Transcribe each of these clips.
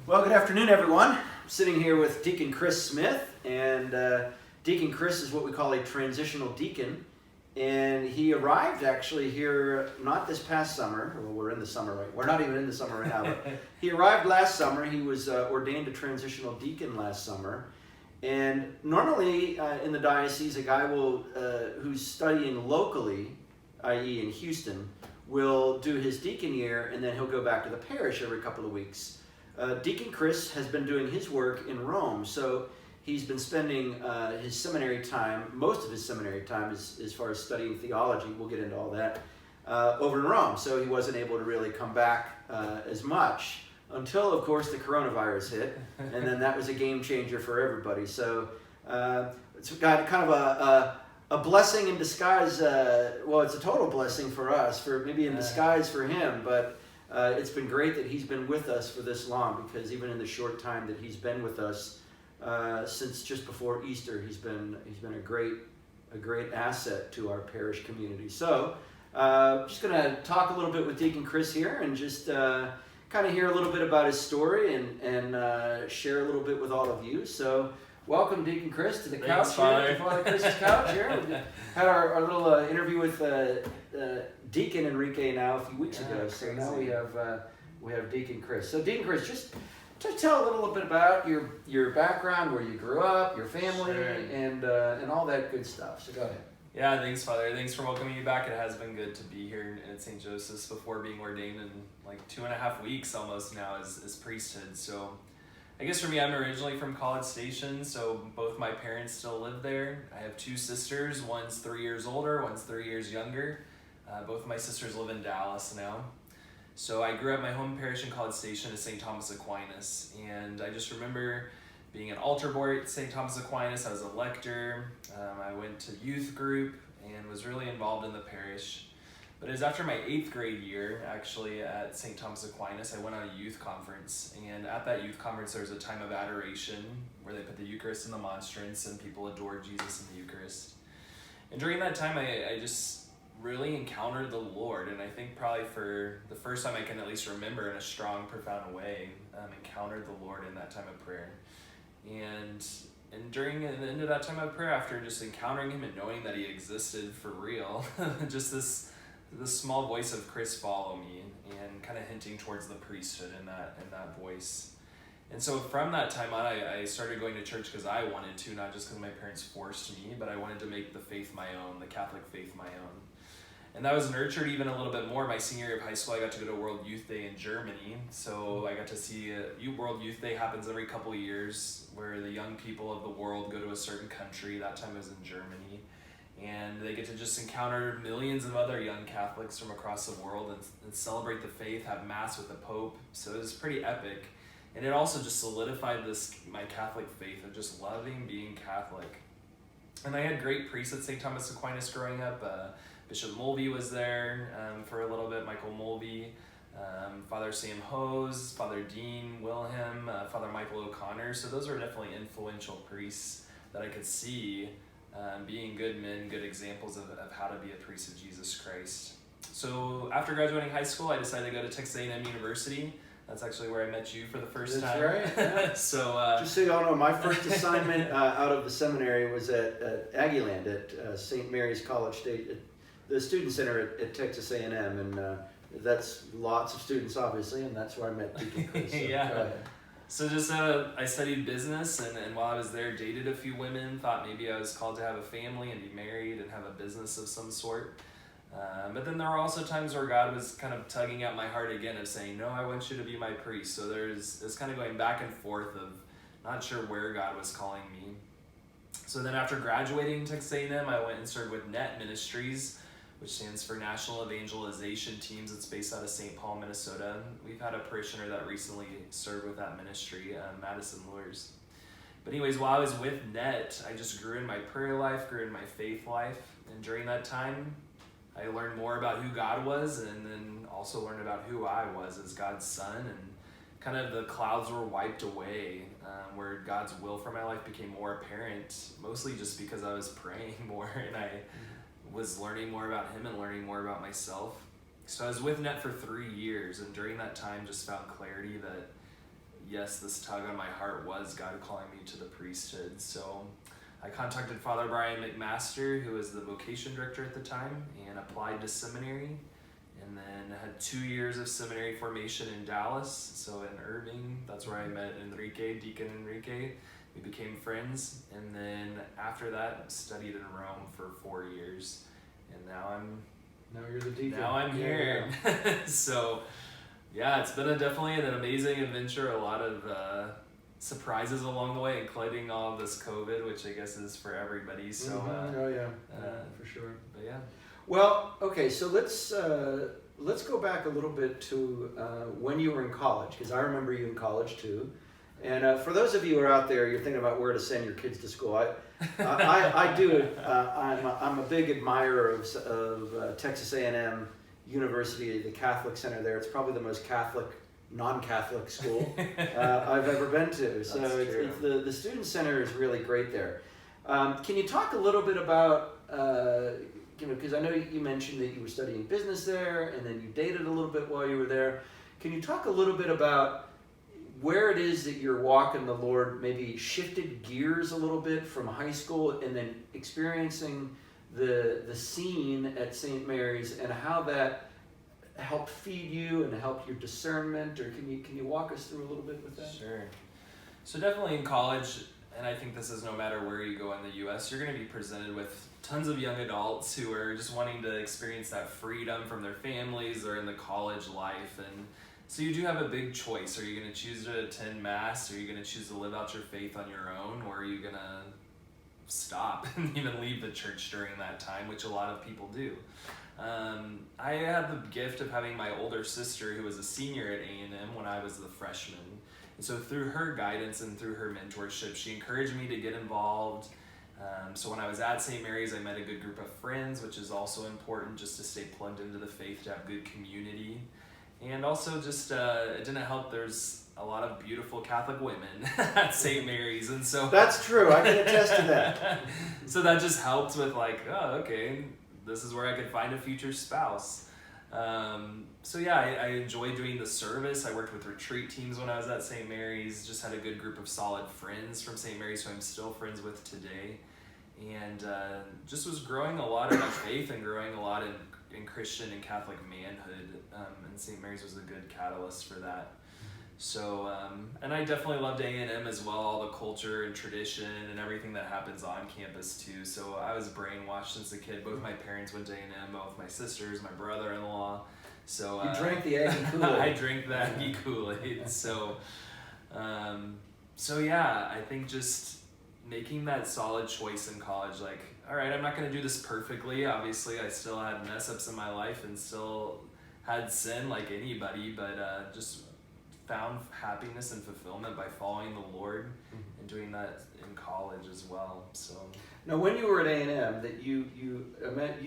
Well, good afternoon, everyone. I'm sitting here with Deacon Chris Smith, and Deacon Chris is what we call a transitional deacon, and he arrived actually here not this past summer. Well, we're in the summer, right? We're not even in the summer right now, but he arrived last summer. He was ordained a transitional deacon last summer, and normally in the diocese, a guy who's studying locally, i.e. in Houston, will do his deacon year, and then he'll go back to the parish every couple of weeks. Deacon Chris has been doing his work in Rome, so he's been spending his seminary time, most of his seminary time as far as studying theology, we'll get into all that, over in Rome. So he wasn't able to really come back as much until, of course, the coronavirus hit, and then that was a game changer for everybody. So it's got kind of a blessing in disguise. Well, it's a total blessing for us, for maybe in disguise for him, but it's been great that he's been with us for this long, because even in the short time that he's been with us, since just before Easter, he's been a great asset to our parish community. So, just going to talk a little bit with Deacon Chris here, and just kind of hear a little bit about his story, and share a little bit with all of you. So, welcome, Deacon Chris, to the couch here, to Father Chris's couch here. We had our little interview with Deacon Enrique now a few weeks ago, so now we have Deacon Chris. So Deacon Chris, just tell a little bit about your background, where you grew up, your family, sure, and all that good stuff. So go ahead. Yeah, thanks, Father. Thanks for welcoming me back. It has been good to be here at St. Joseph's before being ordained in like 2.5 weeks almost now as priesthood. So I guess for me, I'm originally from College Station, so both my parents still live there. I have 2 sisters. One's 3 years older, one's 3 years younger. Both of my sisters live in Dallas now. So I grew up, my home parish in College Station is St. Thomas Aquinas, and I just remember being an altar boy at St. Thomas Aquinas. I was a lector. I went to youth group and was really involved in the parish. But it was after my 8th grade year, actually, at St. Thomas Aquinas, I went on a youth conference. And at that youth conference, there was a time of adoration where they put the Eucharist in the monstrance and people adored Jesus in the Eucharist. And during that time, I just really encountered the Lord. And I think probably for the first time I can at least remember in a strong, profound way, encountered the Lord in that time of prayer. And during the end of that time of prayer, after just encountering him and knowing that he existed for real, just this small voice of Chris, follow me, and kind of hinting towards the priesthood in that voice. And so from that time on, I started going to church because I wanted to, not just because my parents forced me, but I wanted to make the faith my own, the Catholic faith my own. And that was nurtured even a little bit more. My senior year of high school, I got to go to World Youth Day in Germany. So I got to see World Youth Day happens every couple of years, where the young people of the world go to a certain country. That time it was in Germany. And they get to just encounter millions of other young Catholics from across the world and celebrate the faith, have Mass with the Pope. So it was pretty epic. And it also just solidified my Catholic faith of just loving being Catholic. And I had great priests at St. Thomas Aquinas growing up. Bishop Mulvey was there for a little bit, Michael Mulvey, Father Sam Hose, Father Dean Wilhelm, Father Michael O'Connor. So those were definitely influential priests that I could see being good men, good examples of how to be a priest of Jesus Christ. So after graduating high school, I decided to go to Texas A&M University. That's actually where I met you for the first time. That's right. Yeah. So just so y'all know, my first assignment out of the seminary was at Aggieland at St. Mary's College State, the student center at Texas A&M, and that's lots of students, obviously, and that's where I met Deacon Chris. So yeah. So just I studied business, and while I was there, dated a few women, thought maybe I was called to have a family and be married and have a business of some sort. But then there were also times where God was kind of tugging at my heart again of saying, no, I want you to be my priest. So there's this kind of going back and forth of not sure where God was calling me. So then after graduating Texas A&M, I went and served with NET Ministries, which stands for National Evangelization Teams. It's based out of St. Paul, Minnesota. We've had a parishioner that recently served with that ministry, Madison Lures. But anyways, while I was with NET, I just grew in my prayer life, grew in my faith life. And during that time, I learned more about who God was, and then also learned about who I was as God's son. And kind of the clouds were wiped away, where God's will for my life became more apparent, mostly just because I was praying more and I was learning more about him and learning more about myself. So I was with NET for 3 years, and during that time just found clarity that yes, this tug on my heart was God calling me to the priesthood. So I contacted Father Brian McMaster, who was the vocation director at the time, and applied to seminary, and then had 2 years of seminary formation in Dallas. So in Irving, that's where I met Deacon Enrique. We became friends, and then after that, studied in Rome for 4 years, and Now you're the deacon. Now I'm here. Yeah. So, yeah, it's been definitely an amazing adventure. A lot of surprises along the way, including all of this COVID, which I guess is for everybody. So, for sure. But yeah. Well, okay, so let's go back a little bit to when you were in college, because I remember you in college too. And for those of you who are out there, you're thinking about where to send your kids to school. I do. I'm a big admirer of Texas A&M University, the Catholic Center there. It's probably the most Catholic, non-Catholic school I've ever been to. So the student center is really great there. Can you talk a little bit about, because I know you mentioned that you were studying business there, and then you dated a little bit while you were there. Can you talk a little bit about where it is that your walk in the Lord maybe shifted gears a little bit from high school and then experiencing the scene at St. Mary's, and how that helped feed you and helped your discernment? Or can you walk us through a little bit with that? Sure. So definitely in college, and I think this is no matter where you go in the U.S., you're going to be presented with tons of young adults who are just wanting to experience that freedom from their families or in the college life. And so you do have a big choice. Are you going to choose to attend Mass? Are you going to choose to live out your faith on your own? Or are you going to stop and even leave the church during that time, which a lot of people do? I had the gift of having my older sister who was a senior at A&M when I was the freshman. And so through her guidance and through her mentorship, she encouraged me to get involved. So when I was at St. Mary's, I met a good group of friends, which is also important just to stay plugged into the faith, to have good community. And also just, it didn't help, there's a lot of beautiful Catholic women at St. Mary's. And so that's true, I can attest to that. So that just helped with like, oh, okay, this is where I could find a future spouse. So yeah, I enjoyed doing the service. I worked with retreat teams when I was at St. Mary's, just had a good group of solid friends from St. Mary's who I'm still friends with today. And just was growing a lot in my faith and growing a lot in Christian and Catholic manhood. And St. Mary's was a good catalyst for that. So, and I definitely loved A&M as well, all the culture and tradition and everything that happens on campus too. So I was brainwashed since a kid. Both my parents went to A&M, both my sisters, my brother-in-law. So you drank the Aggie Kool-Aid. I drank the Aggie Kool-Aid. So, so yeah, I think just making that solid choice in college, like, all right, I'm not going to do this perfectly. Obviously, I still had mess-ups in my life and still had sin like anybody, but just found happiness and fulfillment by following the Lord and doing that in college as well. So now, when you were at A&M, that you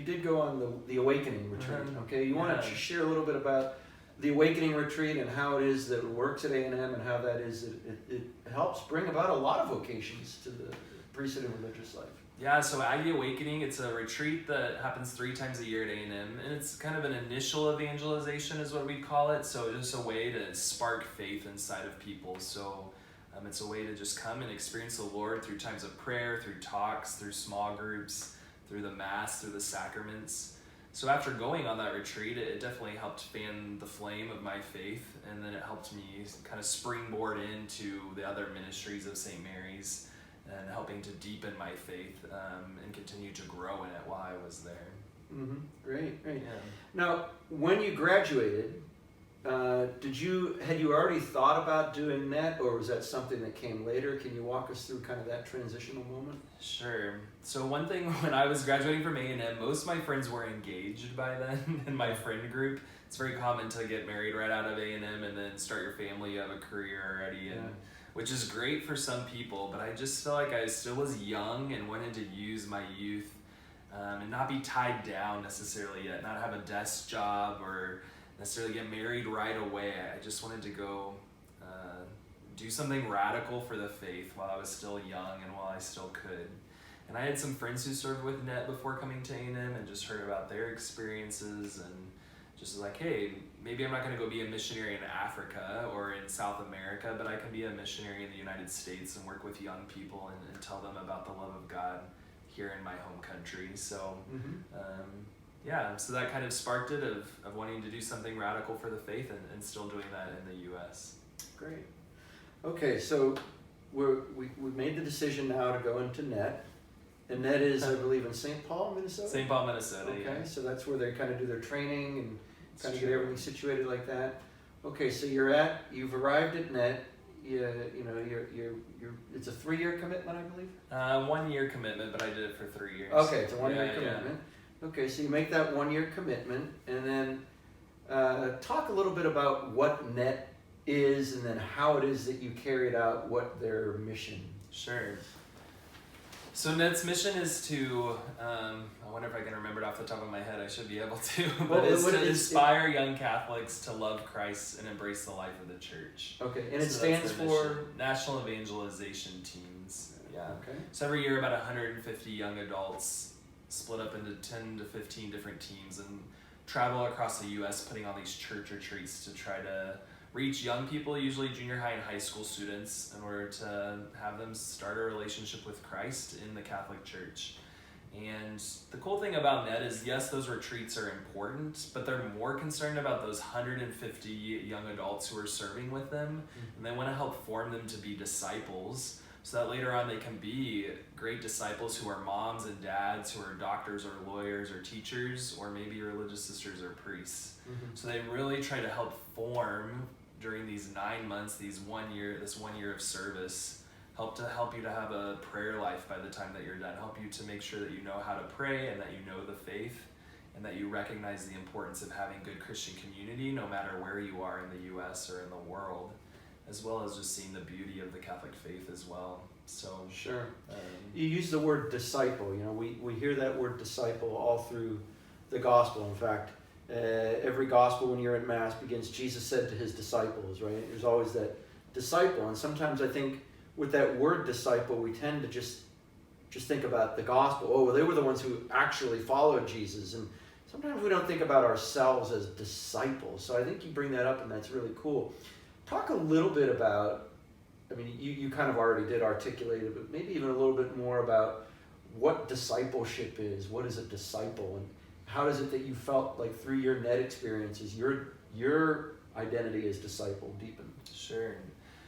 did go on the Awakening retreat. Okay, you want to share a little bit about the Awakening retreat and how it is that it works at A&M and how that is it helps bring about a lot of vocations to the priesthood and religious life. Yeah, so Aggie Awakening, it's a retreat that happens 3 times a year at A&M, and it's kind of an initial evangelization is what we call it, so just a way to spark faith inside of people. So it's a way to just come and experience the Lord through times of prayer, through talks, through small groups, through the Mass, through the sacraments. So after going on that retreat, it definitely helped fan the flame of my faith, and then it helped me kind of springboard into the other ministries of St. Mary's, and helping to deepen my faith and continue to grow in it while I was there. Great. Yeah. Now, when you graduated, had you already thought about doing that, or was that something that came later? Can you walk us through kind of that transitional moment? Sure. So one thing, when I was graduating from A&M, most of my friends were engaged by then in my friend group. It's very common to get married right out of A&M and then start your family, you have a career already, and which is great for some people, but I just felt like I still was young and wanted to use my youth and not be tied down necessarily yet, not have a desk job or necessarily get married right away. I just wanted to go do something radical for the faith while I was still young and while I still could. And I had some friends who served with NET before coming to A&M and just heard about their experiences and just like, hey, maybe I'm not going to go be a missionary in Africa or in South America, but I can be a missionary in the United States and work with young people and tell them about the love of God here in my home country. So, so that kind of sparked it of wanting to do something radical for the faith and still doing that in the U.S. Great. Okay, so we made the decision now to go into NET. And NET is, I believe, in St. Paul, Minnesota? St. Paul, Minnesota, okay, yeah. so that's where they kind of do their training and kind of true. get everything situated like that. Okay, so you've arrived at NET. You're it's a 3-year commitment, I believe? 1 year commitment, but I did it for 3 years. Okay, it's a 1-year commitment. Yeah. Okay, so you make that 1-year commitment, and then talk a little bit about what NET is, and then how it is that you carried out what their mission. Sure. So NET's mission is to, I wonder if I can remember it off the top of my head, I should be able to, but it's to inspire young Catholics to love Christ and embrace the life of the church. Okay, and it stands for? National Evangelization Teams. Yeah. Okay. So every year about 150 young adults split up into 10 to 15 different teams and travel across the U.S. putting on these church retreats to try to reach young people, usually junior high and high school students, in order to have them start a relationship with Christ in the Catholic Church. And the cool thing about NET is, yes, those retreats are important, but they're more concerned about those 150 young adults who are serving with them, and they want to help form them to be disciples, so that later on they can be great disciples who are moms and dads, who are doctors or lawyers or teachers, or maybe religious sisters or priests. So they really try to help form during these 9 months, this 1 year of service, help you to have a prayer life by the time that you're done, help you to make sure that you know how to pray and that you know the faith, and that you recognize the importance of having good Christian community no matter where you are in the U.S. or in the world, as well as just seeing the beauty of the Catholic faith as well. So sure. You use the word disciple. You know, we hear that word disciple all through the gospel. In fact, every gospel when you're at Mass begins, Jesus said to his disciples, right? There's always that disciple. And sometimes I think with that word disciple, we tend to just think about the gospel. Oh, well, they were the ones who actually followed Jesus. And sometimes we don't think about ourselves as disciples. So I think you bring that up, and that's really cool. Talk a little bit about, I mean, you kind of already did articulate it, but maybe even a little bit more about what discipleship is. What is a disciple? And how is it that you felt like through your NET experiences, your identity as disciple deepened? Sure.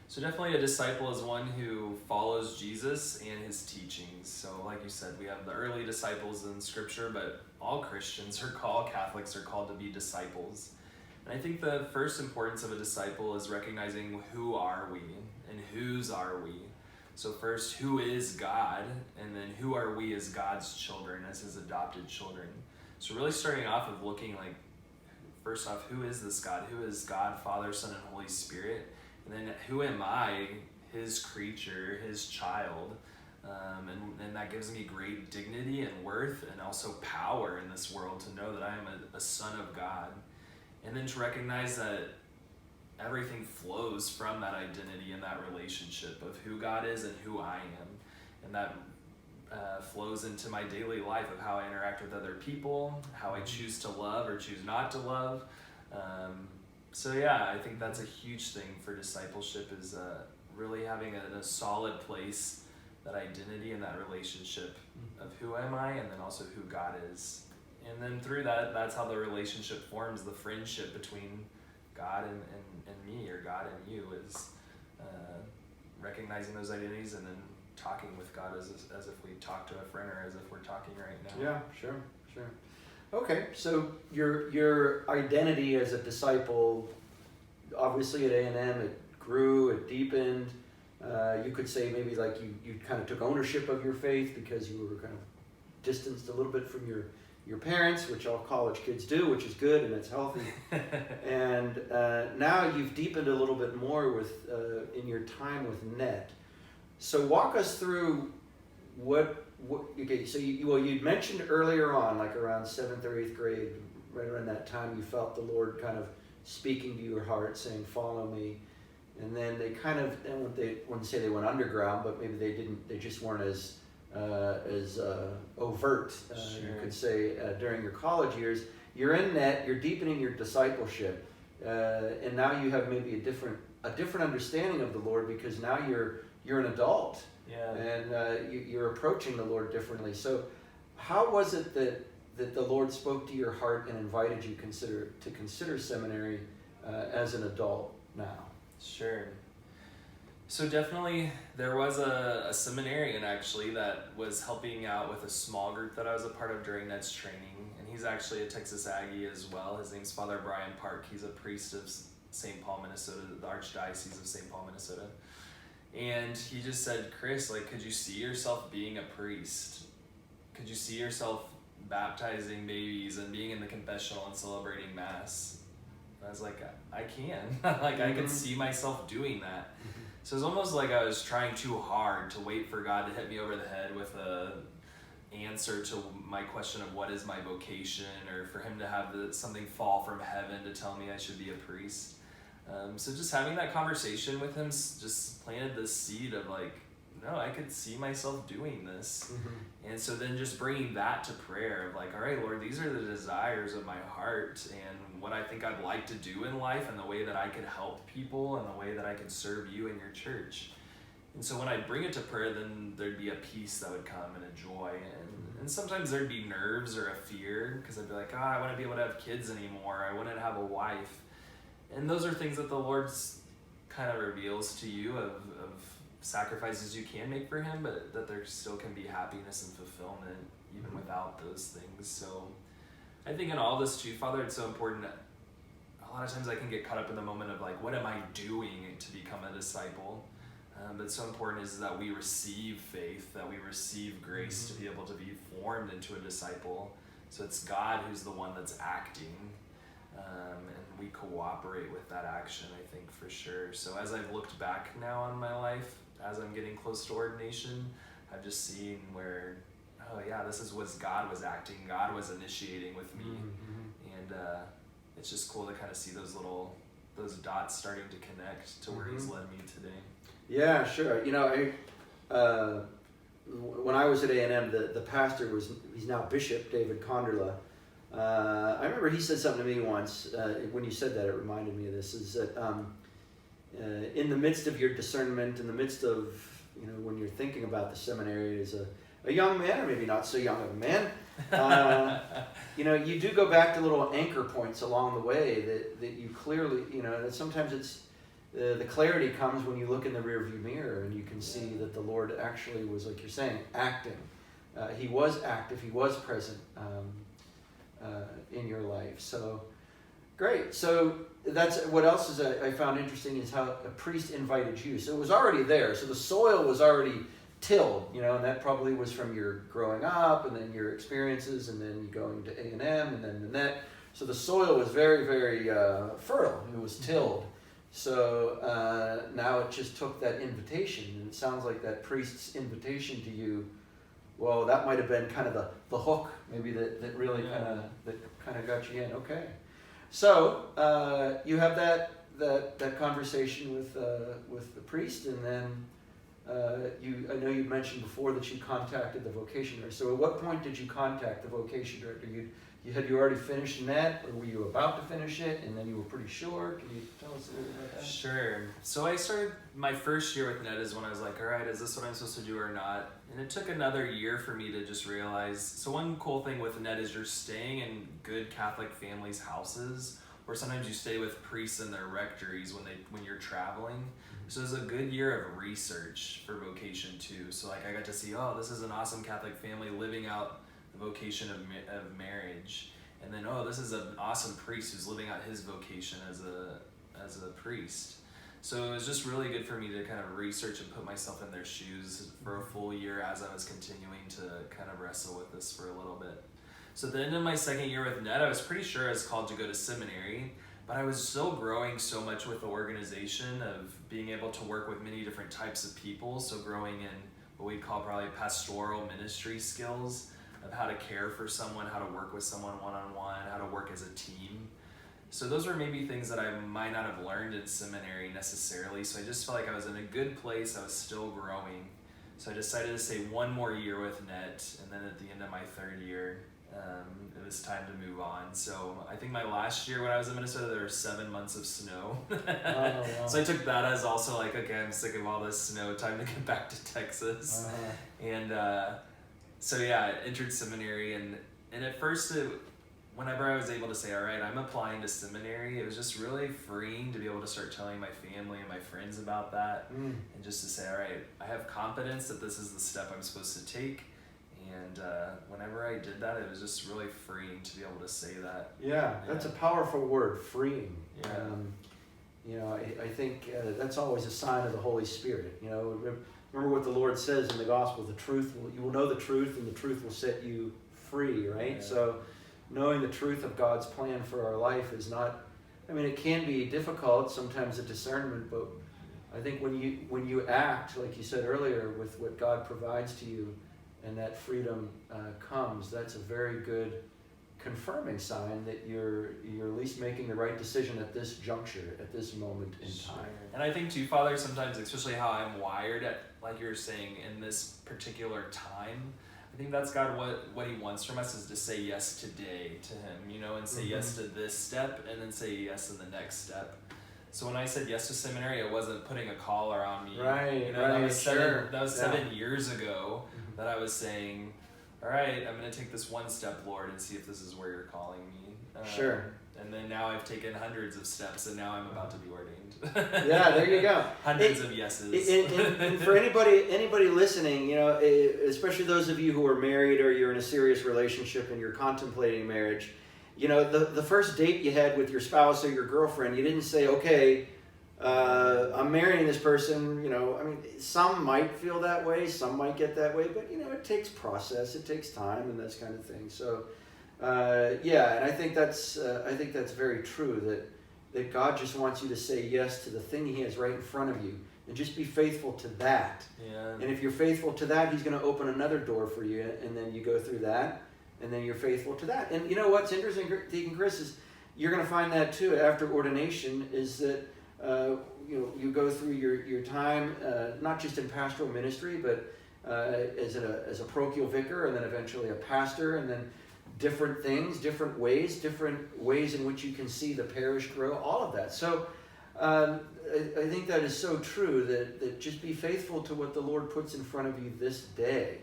So definitely a disciple is one who follows Jesus and his teachings. So like you said, we have the early disciples in Scripture, but all Christians Catholics are called to be disciples. And I think the first importance of a disciple is recognizing who are we and whose are we. So first, who is God? And then who are we as God's children, as his adopted children? So really starting off of looking like, first off, who is this God? Who is God, Father, Son, and Holy Spirit? And then who am I, his creature, his child? And that gives me great dignity and worth and also power in this world to know that I am a son of God. And then to recognize that everything flows from that identity and that relationship of who God is and who I am. And that flows into my daily life of how I interact with other people, how I choose to love or choose not to love. So yeah, I think that's a huge thing for discipleship, is really having a solid place, that identity and that relationship of who am I, and then also who God is. And then through that, that's how the relationship forms, the friendship between God and me, or God and you, is recognizing those identities and then talking with God as if we talk to a friend, or as if we're talking right now. Yeah, sure. Okay, so your identity as a disciple, obviously at A&M, it grew, it deepened. You could say maybe like you kind of took ownership of your faith because you were kind of distanced a little bit from your parents, which all college kids do, which is good and it's healthy. And now you've deepened a little bit more with in your time with NET. So walk us through okay, so you'd mentioned earlier on, like around 7th or 8th grade, right around that time, you felt the Lord kind of speaking to your heart, saying, "Follow me." And then they kind of, I wouldn't say they went underground, but maybe they just weren't as overt, Sure. you could say, during your college years. you're in net, you're deepening your discipleship, and now you have maybe a different understanding of the Lord, because now you're an adult, and you're approaching the Lord differently. So how was it that the Lord spoke to your heart and invited you to consider seminary as an adult now? Sure. So definitely there was a seminarian actually that was helping out with a small group that I was a part of during Ned's training, and he's actually a Texas Aggie as well. His name's Father Brian Park. He's a priest of St. Paul, Minnesota, the Archdiocese of St. Paul, Minnesota. And he just said, Chris, like, could you see yourself being a priest? Could you see yourself baptizing babies and being in the confessional and celebrating Mass? And I was like, I can. Like, I could see myself doing that. So it was almost like I was trying too hard to wait for God to hit me over the head with a answer to my question of what is my vocation, or for him to have something fall from heaven to tell me I should be a priest. So just having that conversation with him just planted this seed of like, no, I could see myself doing this. And so then just bringing that to prayer of like, all right, Lord, these are the desires of my heart and what I think I'd like to do in life, and the way that I could help people, and the way that I could serve you in your church. And so when I bring it to prayer, then there'd be a peace that would come and a joy. And sometimes there'd be nerves or a fear, because I'd be like, I wouldn't be able to have kids anymore. I wouldn't have a wife. And those are things that the Lord kind of reveals to you of sacrifices you can make for him, but that there still can be happiness and fulfillment even without those things. So I think in all this too, Father, it's so important that a lot of times I can get caught up in the moment of like, what am I doing to become a disciple? But it's so important is that we receive faith, that we receive grace to be able to be formed into a disciple. So it's God who's the one that's acting, and we cooperate with that action, I think, for sure. So as I've looked back now on my life, as I'm getting close to ordination, I've just seen where, oh yeah, this is what God was acting, God was initiating with me. And it's just cool to kind of see those dots starting to connect to where he's led me today. Yeah, sure. You know, when I was at A&M, the pastor he's now Bishop David Conderla. I remember he said something to me once, when you said that, it reminded me of this, is that in the midst of your discernment, in the midst of, when you're thinking about the seminary as a young man, or maybe not so young of a man, you do go back to little anchor points along the way that you clearly, that sometimes it's, the clarity comes when you look in the rearview mirror and you can see that the Lord actually was, like you're saying, acting. He was active, he was present in your life. So, great. So that's what else is I found interesting is how a priest invited you. So it was already there. So the soil was already tilled, and that probably was from your growing up and then your experiences and then you going to A&M and then the net. So the soil was very, very fertile. It was tilled. So now it just took that invitation, and it sounds like that priest's invitation to you, well, that might have been kind of the hook, maybe that really kind of got you in. Okay, so you have that conversation with the priest, and then I know you mentioned before that you contacted the vocation director. So at what point did you contact the vocation director? Had you already finished that, or were you about to finish it, and then you were pretty sure? Can you tell us a little bit about that? Sure. So I started my first year with Ned is when I was like, all right, is this what I'm supposed to do or not? And it took another year for me to just realize. So one cool thing with Ned is you're staying in good Catholic families' houses, or sometimes you stay with priests in their rectories when you're traveling. So it was a good year of research for vocation too. So like I got to see, this is an awesome Catholic family living out the vocation of marriage, and then this is an awesome priest who's living out his vocation as a priest. So it was just really good for me to kind of research and put myself in their shoes for a full year as I was continuing to kind of wrestle with this for a little bit. So at the end of my second year with Ned, I was pretty sure I was called to go to seminary, but I was still growing so much with the organization of being able to work with many different types of people. So growing in what we call probably pastoral ministry skills, of how to care for someone, how to work with someone one-on-one, how to work as a team. So those were maybe things that I might not have learned in seminary necessarily. So I just felt like I was in a good place. I was still growing. So I decided to stay one more year with Net, and then at the end of my third year, it was time to move on. So I think my last year when I was in Minnesota, there were 7 months of snow. Oh, wow. So I took that as also like, okay, I'm sick of all this snow, time to get back to Texas. And so yeah, I entered seminary, and at first, whenever I was able to say, all right, I'm applying to seminary, it was just really freeing to be able to start telling my family and my friends about that, and just to say, all right, I have confidence that this is the step I'm supposed to take. And whenever I did that, it was just really freeing to be able to say that. Yeah, that's a powerful word, freeing. Yeah. You know, I think that's always a sign of the Holy Spirit. You know, remember what the Lord says in the gospel: you will know the truth, and the truth will set you free. Right? Yeah. So, knowing the truth of God's plan for our life is not. I mean, it can be difficult sometimes, a discernment, but I think when you act, like you said earlier, with what God provides to you, and that freedom comes, that's a very good confirming sign that you're at least making the right decision at this juncture, at this moment in time. And I think too, Father, sometimes, especially how I'm wired at, like you're saying, in this particular time, I think that's God, what he wants from us is to say yes today to him, you know, and say yes to this step, and then say yes in the next step. So when I said yes to seminary, it wasn't putting a collar on me. Right, you know, right, that was 7 years ago that I was saying, all right, I'm going to take this one step, Lord, and see if this is where you're calling me. Sure. And then now I've taken hundreds of steps, and now I'm about to be ordained. Yeah, there you go. Hundreds of yeses. And for anybody listening, you know, especially those of you who are married or you're in a serious relationship and you're contemplating marriage, you know, the first date you had with your spouse or your girlfriend, you didn't say, okay, I'm marrying this person. You know, I mean, some might feel that way, some might get that way, but you know, it takes process, it takes time, and this kind of thing. So, yeah, and I think that's very true, that God just wants you to say yes to the thing He has right in front of you, and just be faithful to that. Yeah. And if you're faithful to that, He's going to open another door for you, and then you go through that, and then you're faithful to that. And you know what's interesting, Deacon Chris, is you're going to find that too after ordination, is that you go through your time, not just in pastoral ministry, but as a parochial vicar, and then eventually a pastor, and then different things, different ways in which you can see the parish grow, all of that. So I think that is so true, that just be faithful to what the Lord puts in front of you this day.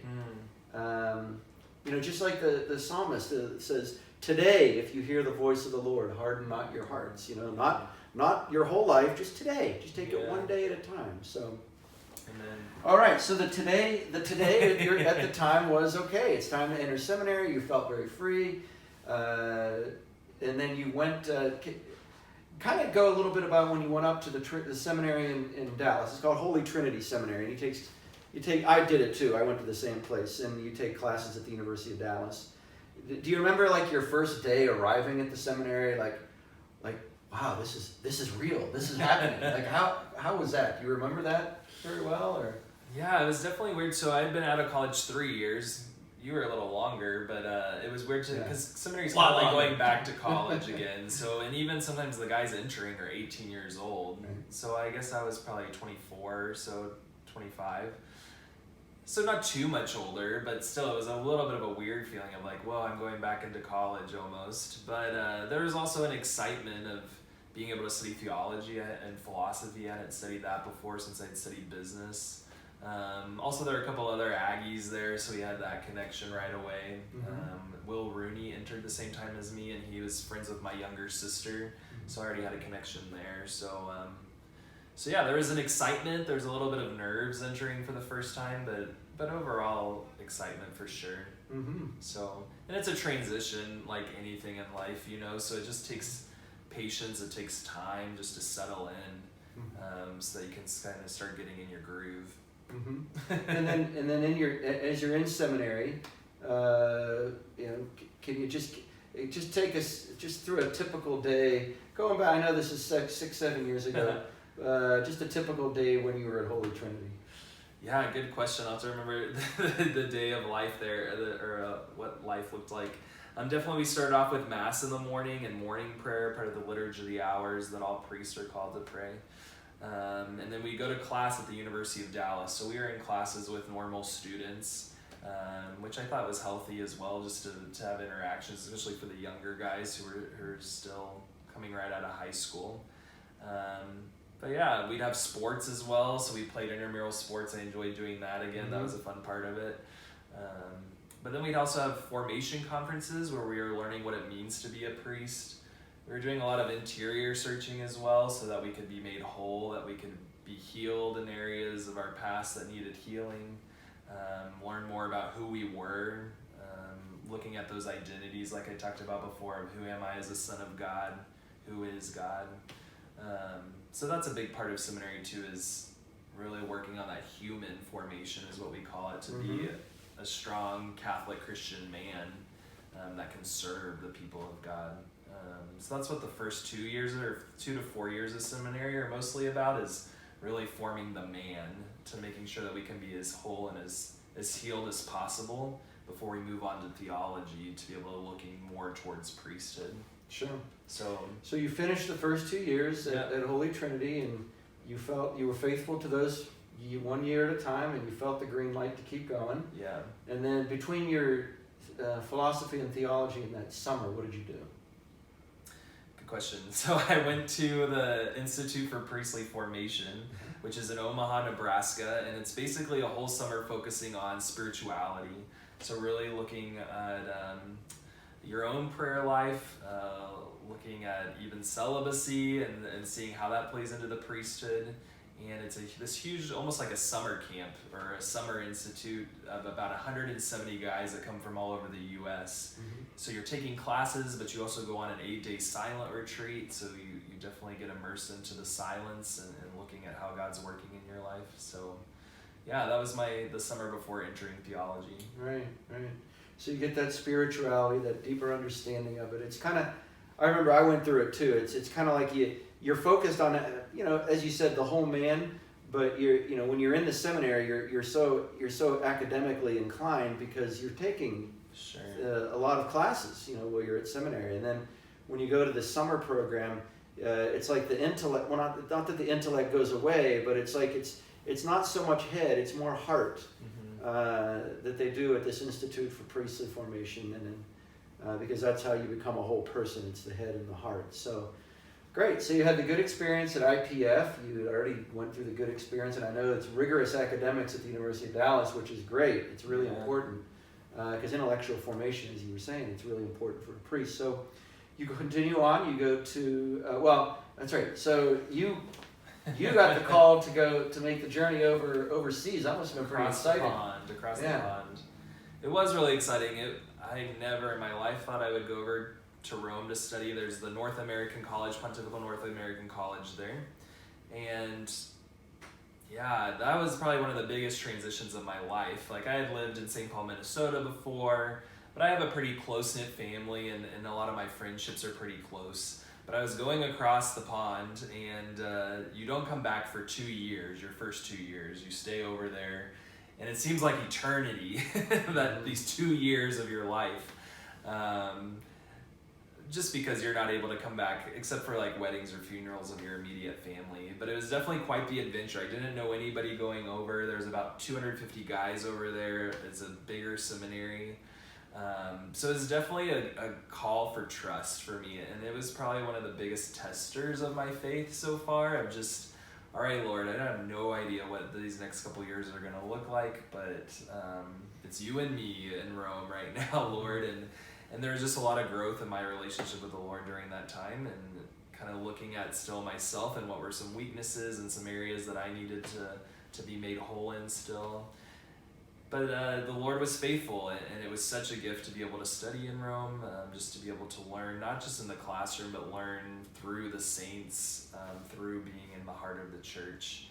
You know, just like the psalmist says, today, if you hear the voice of the Lord, harden not your hearts. You know, not your whole life, just today. Just take it one day at a time. So, Amen. All right. So the today at the time was okay. It's time to enter seminary. You felt very free, and then you went. Kind of go a little bit about when you went up to the seminary in Dallas. It's called Holy Trinity Seminary, and you take. I did it too. I went to the same place, and you take classes at the University of Dallas. Do you remember like your first day arriving at the seminary? Like, wow, this is real. This is happening. Like how was that? Do you remember that very well, or? Yeah, it was definitely weird. So I had been out of college 3 years. You were a little longer, but it was weird because seminary's kind of like going back to college again. So, and even sometimes the guys entering are 18 years old. Right. So I guess I was probably 24, so 25. So not too much older, but still it was a little bit of a weird feeling of like, well, I'm going back into college almost. But there was also an excitement of being able to study theology and philosophy. I hadn't studied that before since I'd studied business. Also, there were a couple other Aggies there, so we had that connection right away. Will Rooney entered the same time as me, and he was friends with my younger sister, so I already had a connection there. So yeah, there was an excitement. There was a little bit of nerves entering for the first time, but overall excitement for sure. So, and it's a transition like anything in life, you know. So it just takes patience. It takes time just to settle in, so that you can kind of start getting in your groove. And then as you're in seminary, you know, can you just take us just through a typical day going back? I know this is 6-7 years ago. Just a typical day when you were at Holy Trinity. Yeah, good question. I'll have to remember the day of life there, or what life looked like. Definitely we started off with Mass in the morning and morning prayer, part of the Liturgy of the Hours that all priests are called to pray. And then we go to class at the University of Dallas. So we were in classes with normal students. which I thought was healthy as well, just to have interactions, especially for the younger guys who are still coming right out of high school. But yeah, we'd have sports as well, so we played intramural sports. I enjoyed doing that again. That was a fun part of it. But then we'd also have formation conferences where we were learning what it means to be a priest. We were doing a lot of interior searching as well, so that we could be made whole, that we could be healed in areas of our past that needed healing, learn more about who we were, looking at those identities like I talked about before, of who am I as a son of God, who is God. So that's a big part of seminary too, is really working on that human formation is what we call it, to be a strong Catholic Christian man that can serve the people of God. So that's what the first 2 years or 2 to 4 years of seminary are mostly about, is really forming the man, to making sure that we can be as whole and as healed as possible before we move on to theology, to be able to looking more towards priesthood. Sure. So you finished the first 2 years at Holy Trinity, and you felt you were faithful to those 1 year at a time, and you felt the green light to keep going. Yeah. And then between your philosophy and theology in that summer, what did you do? Good question. So I went to the Institute for Priestly Formation, which is in Omaha, Nebraska, and it's basically a whole summer focusing on spirituality. So really looking at your own prayer life, looking at even celibacy and seeing how that plays into the priesthood. And it's this huge, almost like a summer camp or a summer institute of about 170 guys that come from all over the U.S. So you're taking classes, but you also go on an 8-day silent retreat. So you definitely get immersed into the silence and looking at how God's working in your life. So yeah, that was the summer before entering theology. Right. So you get that spirituality, that deeper understanding of it. It's kind of, I remember I went through it too. It's kind of like you're focused on, as you said, the whole man, but when you're in the seminary, you're so academically inclined because you're taking a lot of classes, while you're at seminary. And then when you go to the summer program, it's like the intellect, well, not that the intellect goes away, but it's like it's not so much head, it's more heart that they do at this Institute for Priestly Formation, and then because that's how you become a whole person. It's the head and the heart. So great. So you had the good experience at IPF. You already went through the good experience, and I know it's rigorous academics at the University of Dallas, which is great. It's really important because intellectual formation, as you were saying, it's really important for a priest. So you continue on. You go to that's right. So you got the call to make the journey overseas. That must have been pretty exciting. Across the pond. It was really exciting. I never in my life thought I would go over to Rome to study. There's the North American College, Pontifical North American College there. And yeah, that was probably one of the biggest transitions of my life. Like, I had lived in St. Paul, Minnesota before, but I have a pretty close-knit family, and a lot of my friendships are pretty close. But I was going across the pond, and you don't come back for 2 years, your first 2 years. You stay over there, and it seems like eternity, these 2 years of your life. Just because you're not able to come back, except for like weddings or funerals of your immediate family. But it was definitely quite the adventure. I didn't know anybody going over. There's about 250 guys over there. It's a bigger seminary. So it was definitely a call for trust for me. And it was probably one of the biggest testers of my faith so far. I'm just, all right, Lord, I have no idea what these next couple years are going to look like, but it's you and me in Rome right now, Lord. And there was just a lot of growth in my relationship with the Lord during that time, and kind of looking at still myself and what were some weaknesses and some areas that I needed to be made whole in still. But the Lord was faithful, and it was such a gift to be able to study in Rome, just to be able to learn, not just in the classroom, but learn through the saints, through being in the heart of the church.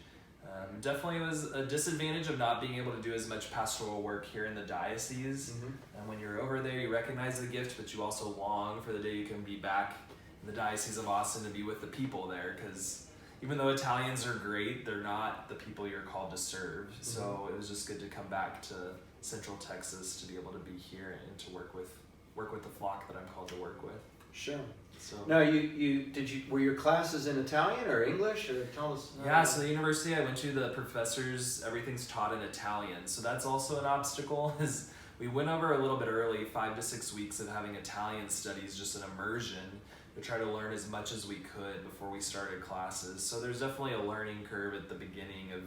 Definitely was a disadvantage of not being able to do as much pastoral work here in the diocese. And when you're over there, you recognize the gift, but you also long for the day you can be back in the Diocese of Austin to be with the people there, because even though Italians are great, they're not the people you're called to serve. So it was just good to come back to Central Texas to be able to be here and to work with the flock that I'm called to work with. Sure. So No, were your classes in Italian or English, or tell us? yeah, so the university I went to, the professors, everything's taught in Italian. So that's also an obstacle. Is we went over a little bit early, 5 to 6 weeks of having Italian studies, just an immersion, to try to learn as much as we could before we started classes. So there's definitely a learning curve at the beginning of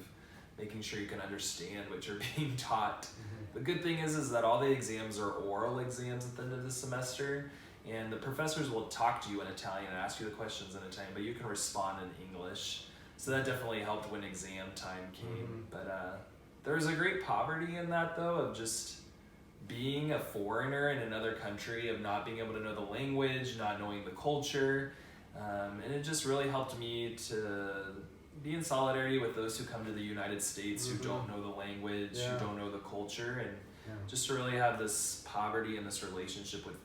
making sure you can understand what you're being taught. The good thing is that all the exams are oral exams at the end of the semester, and the professors will talk to you in Italian and ask you the questions in Italian, but you can respond in English. So that definitely helped when exam time came. But there's a great poverty in that, though, of just being a foreigner in another country, of not being able to know the language, not knowing the culture. And it just really helped me to be in solidarity with those who come to the United States who don't know the language, who don't know the culture, and just to really have this poverty and this relationship with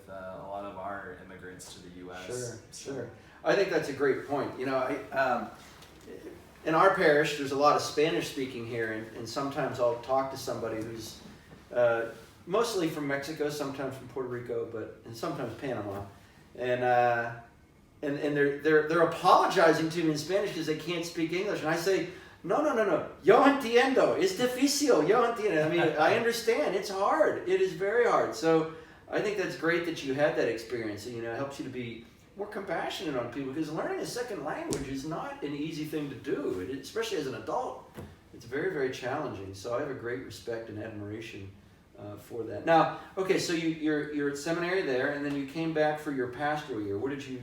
a lot of our immigrants to the U.S. Sure. I think that's a great point. You know, in our parish, there's a lot of Spanish speaking here, and sometimes I'll talk to somebody who's mostly from Mexico, sometimes from Puerto Rico, and sometimes Panama, and they're apologizing to me in Spanish because they can't speak English, and I say, no, yo entiendo, es difícil, yo entiendo. I mean, I understand, it's hard, it is very hard. So I think that's great that you had that experience, and it helps you to be more compassionate on people, because learning a second language is not an easy thing to do, especially as an adult. It's very, very challenging. So I have a great respect and admiration for that. Now, okay, so you're at seminary there, and then you came back for your pastoral year. Where did you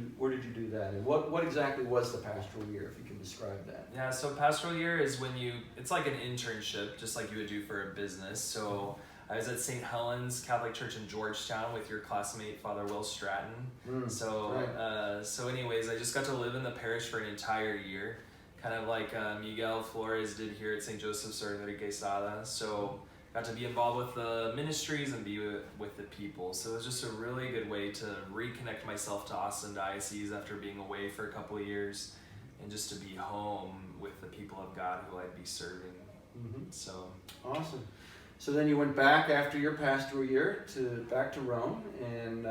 do that, and what exactly was the pastoral year, if you can describe that? Yeah, so pastoral year is when it's like an internship, just like you would do for a business. So I was at St. Helen's Catholic Church in Georgetown with your classmate, Father Will Stratton. So anyways, I just got to live in the parish for an entire year, kind of like Miguel Flores did here at St. Joseph's or Enrique Sada. So got to be involved with the ministries and be with the people. So it was just a really good way to reconnect myself to Austin Diocese after being away for a couple of years, and just to be home with the people of God who I'd be serving. So awesome. So then you went back after your pastoral year back to Rome, and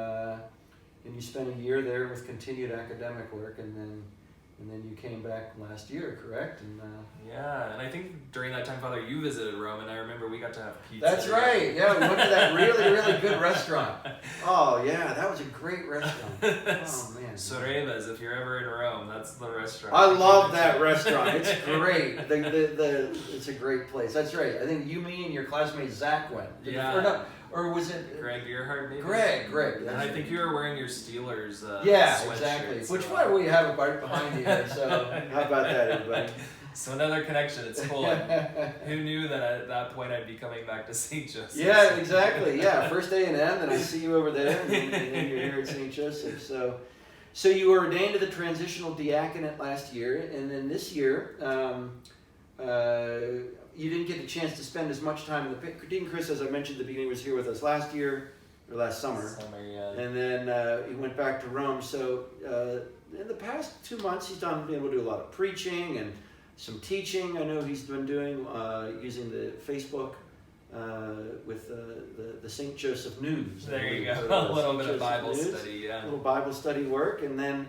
you spent a year there with continued academic work, and then you came back last year, correct? And yeah, and I think during that time, Father, you visited Rome, and I remember we got to have pizza. That's right. Yeah, we went to that really, really good restaurant. Oh yeah, that was a great restaurant. Oh man. Sorreva's, if you're ever in Rome, that's the restaurant. I love that restaurant. It's great. It's a great place. That's right. I think me and your classmate Zach went. Or was it Greg Earhart? Maybe. Greg. And I think you were wearing your Steelers. Exactly. Which one we have right behind you here. So how about that, everybody? So another connection. It's cool. Who knew that at that point I'd be coming back to St. Joseph's? Yeah, exactly. Yeah, first A&M, then I see you over there, and then you're here at St. Joseph's. So you were ordained to the transitional diaconate last year, and then this year. You didn't get the chance to spend as much time in the Deacon Chris, as I mentioned at the beginning, was here with us last summer. And then he went back to Rome. So in the past 2 months, he's been able to do a lot of preaching and some teaching. I know he's been doing using the Facebook with the St. Joseph News. There you go. A little bit of Bible study, yeah. A little Bible study work, and then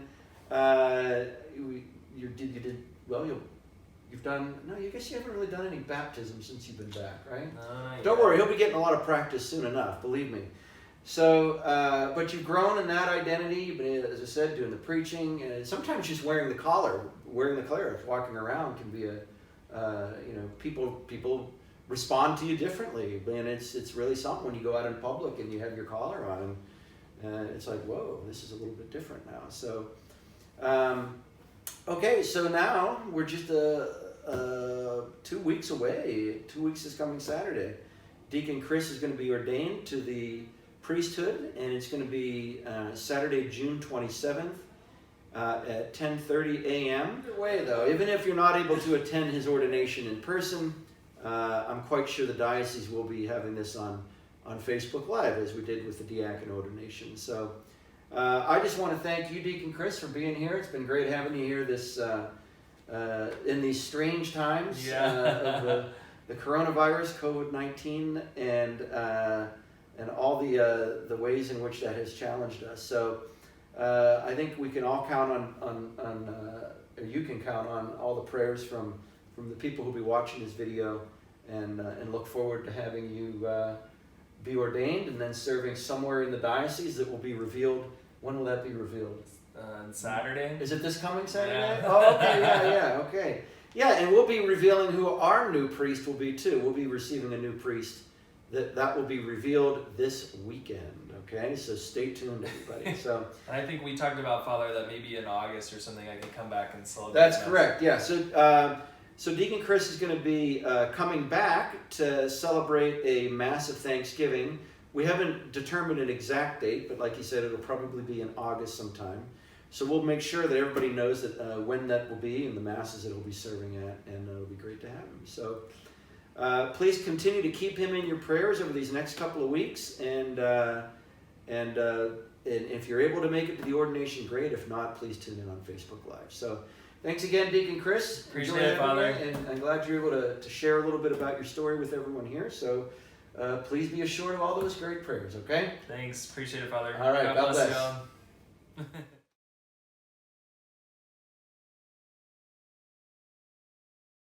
you've done, no, I guess you haven't really done any baptism since you've been back, right? No, Don't worry, he'll be getting a lot of practice soon enough, believe me. So, but you've grown in that identity. You've been, as I said, doing the preaching, and sometimes just wearing the cleric, walking around can be people respond to you differently, and it's really something when you go out in public and you have your collar on, and it's like, whoa, this is a little bit different now. So, okay, so now we're just 2 weeks away. 2 weeks is coming Saturday. Deacon Chris is going to be ordained to the priesthood, and it's going to be Saturday, June 27th at 10:30 a.m. Either way, though, even if you're not able to attend his ordination in person, I'm quite sure the diocese will be having this on Facebook Live, as we did with the diaconate ordination. So I just want to thank you, Deacon Chris, for being here. It's been great having you here in these strange times of the coronavirus, COVID-19, and all the ways in which that has challenged us. So I think we can all count or you can count on all the prayers from the people who'll be watching this video, and look forward to having you be ordained and then serving somewhere in the diocese that will be revealed. When will that be revealed? On Saturday. Is it this coming Saturday? Yeah. Oh, okay, yeah, okay. Yeah, and we'll be revealing who our new priest will be too. We'll be receiving a new priest. That will be revealed this weekend, okay? So stay tuned, everybody. So And I think we talked about, Father, that maybe in August or something I can come back and celebrate. that's that. correct, yeah. So Deacon Chris is going to be coming back to celebrate a Mass of Thanksgiving. We haven't determined an exact date, but like he said, it'll probably be in August sometime. So we'll make sure that everybody knows that when that will be and the Masses that he'll be serving at, and it'll be great to have him. So please continue to keep him in your prayers over these next couple of weeks, and if you're able to make it to the ordination, great. If not, please tune in on Facebook Live. So thanks again, Deacon Chris. Appreciate it, Father. And I'm glad you're able to share a little bit about your story with everyone here. So please be assured of all those great prayers, okay? Thanks. Appreciate it, Father. All right, God bless. y'all.